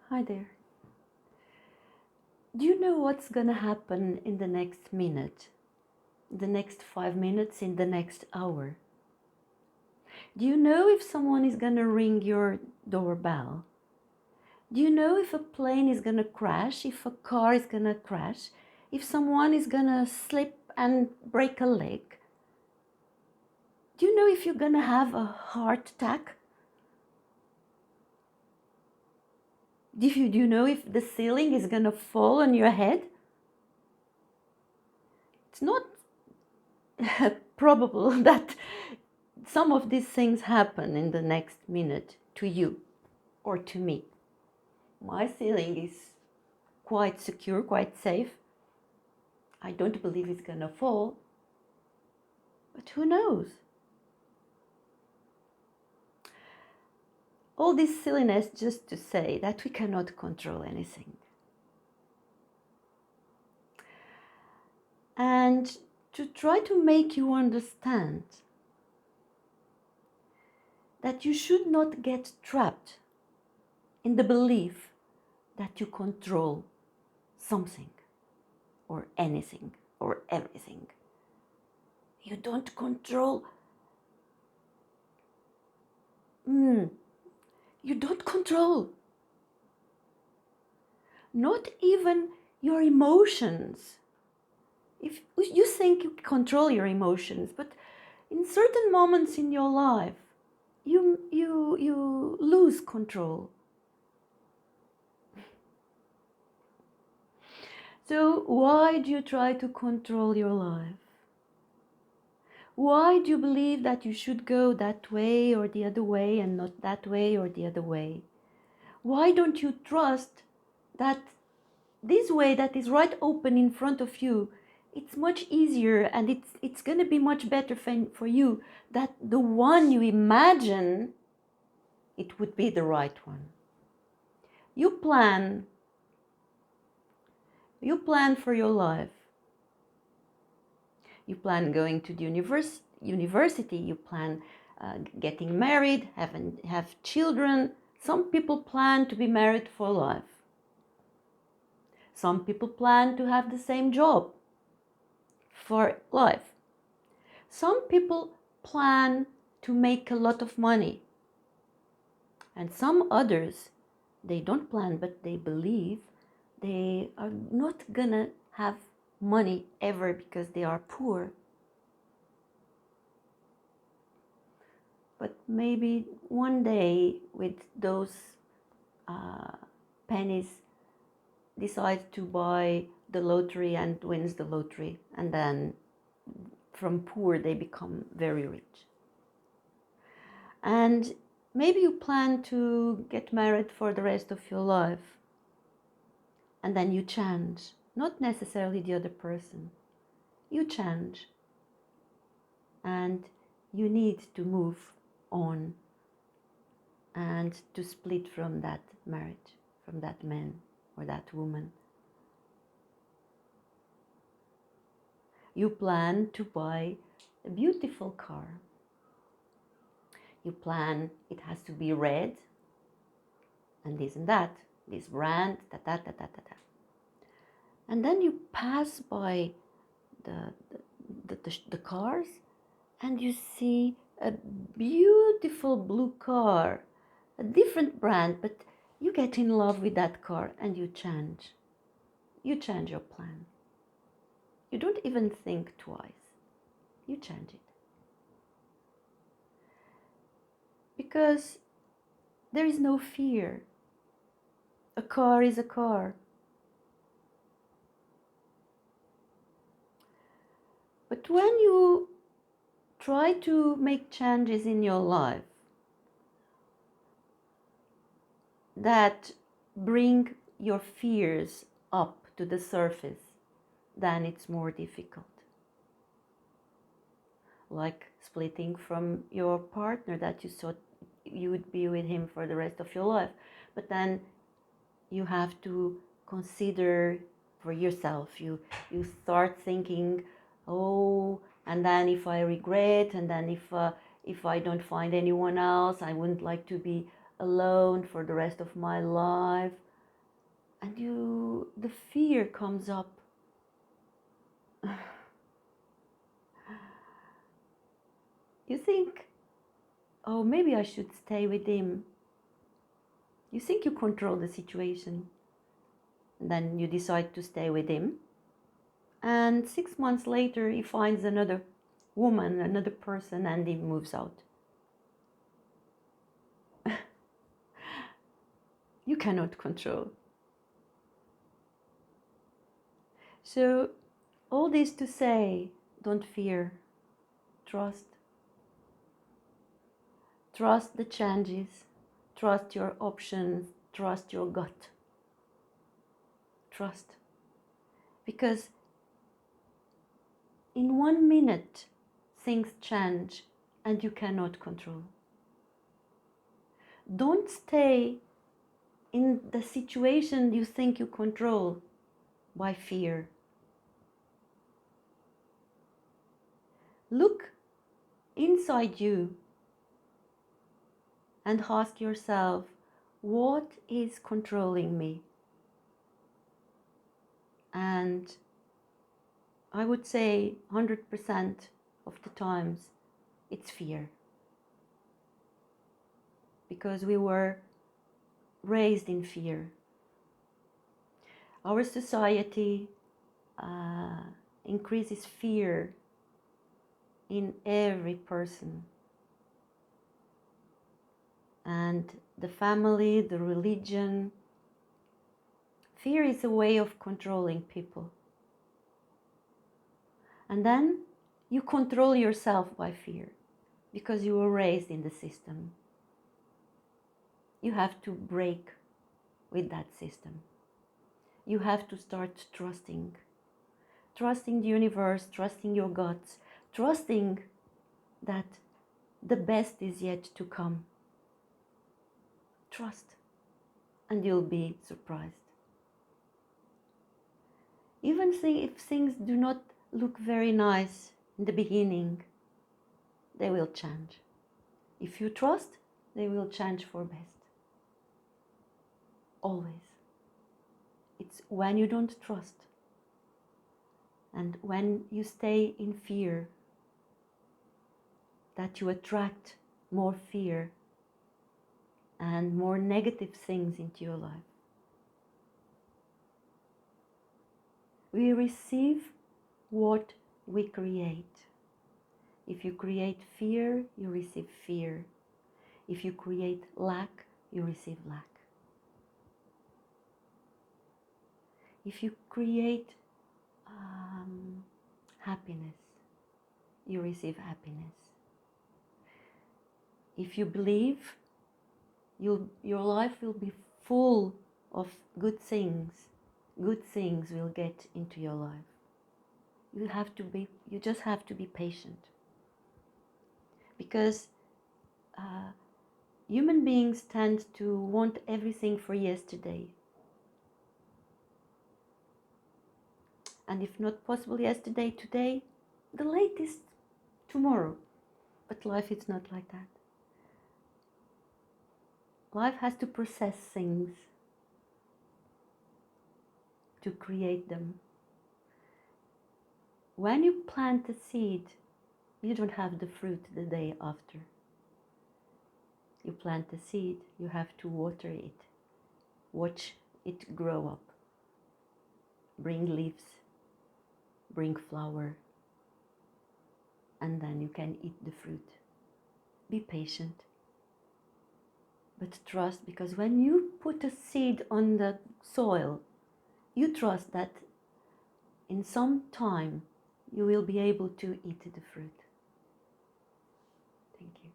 Hi there. Do you know what's gonna happen in the next minute, the next 5 minutes, in the next hour? Do you know if someone is gonna ring your doorbell? Do you know if a plane is gonna crash, if a car is gonna crash, if someone is gonna slip and break a leg? Do you know if you're gonna have a heart attack? Do you know if the ceiling is gonna fall on your head? It's not probable that some of these things happen in the next minute to you or to me. My ceiling is quite secure, quite safe. I don't believe it's gonna fall, but who knows? All this silliness just to say that we cannot control anything. And to try to make you understand that you should not get trapped in the belief that you control something or anything or everything. You don't control. You don't control. Not even your emotions. If you think you control your emotions, but in certain moments in your life, you lose control. So why do you try to control your life? Why do you believe that you should go that way or the other way and not that way or the other way? Why don't you trust that this way that is right open in front of you, it's much easier and it's going to be much better for you that the one you imagine it would be the right one. You plan for your life. You plan going to the university, you plan getting married, have children. Some people plan to be married for life. Some people plan to have the same job for life. Some people plan to make a lot of money. And some others, they don't plan, but they believe they are not gonna have money ever because they are poor. But maybe one day, with those pennies, decides to buy the lottery and wins the lottery, and then from poor they become very rich. And maybe you plan to get married for the rest of your life, and then you change. Not necessarily the other person. You change. And you need to move on and to split from that marriage, from that man or that woman. You plan to buy a beautiful car. You plan it has to be red and this and that, this brand, da da da da da da. And then you pass by the cars and you see a beautiful blue car, a different brand, but you get in love with that car and you change. You change your plan. You don't even think twice. You change it. Because there is no fear. A car is a car. But when you try to make changes in your life that bring your fears up to the surface, then it's more difficult. Like splitting from your partner that you thought you would be with him for the rest of your life. But then you have to consider for yourself. You start thinking, oh, and then if I regret, and then if I don't find anyone else, I wouldn't like to be alone for the rest of my life. and the fear comes up. You think, oh, maybe I should stay with him. You think you control the situation. Then you decide to stay with him. And 6 months later, he finds another woman, another person, and he moves out. You cannot control. So, all this to say, don't fear. Trust. Trust the changes. Trust your options. Trust your gut. Trust. Because in 1 minute, things change and you cannot control. Don't stay in the situation you think you control by fear. Look inside you and ask yourself, what is controlling me? And I would say 100% of the times it's fear. Because we were raised in fear. Our society increases fear in every person. And the family, the religion. Fear is a way of controlling people. And then you control yourself by fear because you were raised in the system. You have to break with that system. You have to start trusting. Trusting the universe, trusting your guts, trusting that the best is yet to come. Trust, and you'll be surprised. Even if things do not look very nice in the beginning, they will change. If you trust, they will change for best. Always. It's when you don't trust and when you stay in fear that you attract more fear and more negative things into your life. We receive what we create. If you create fear, you receive fear. If you create lack, you receive lack. If you create happiness, you receive happiness. If you believe, your life will be full of good things. Good things will get into your life. You just have to be patient. Because human beings tend to want everything for yesterday. And if not possible yesterday, today, the latest tomorrow. But life is not like that. Life has to process things to create them. When you plant a seed, you don't have the fruit the day after. You plant a seed, you have to water it, watch it grow up, bring leaves, bring flower, and then you can eat the fruit. Be patient, but trust, because when you put a seed on the soil, you trust that in some time you will be able to eat the fruit. Thank you.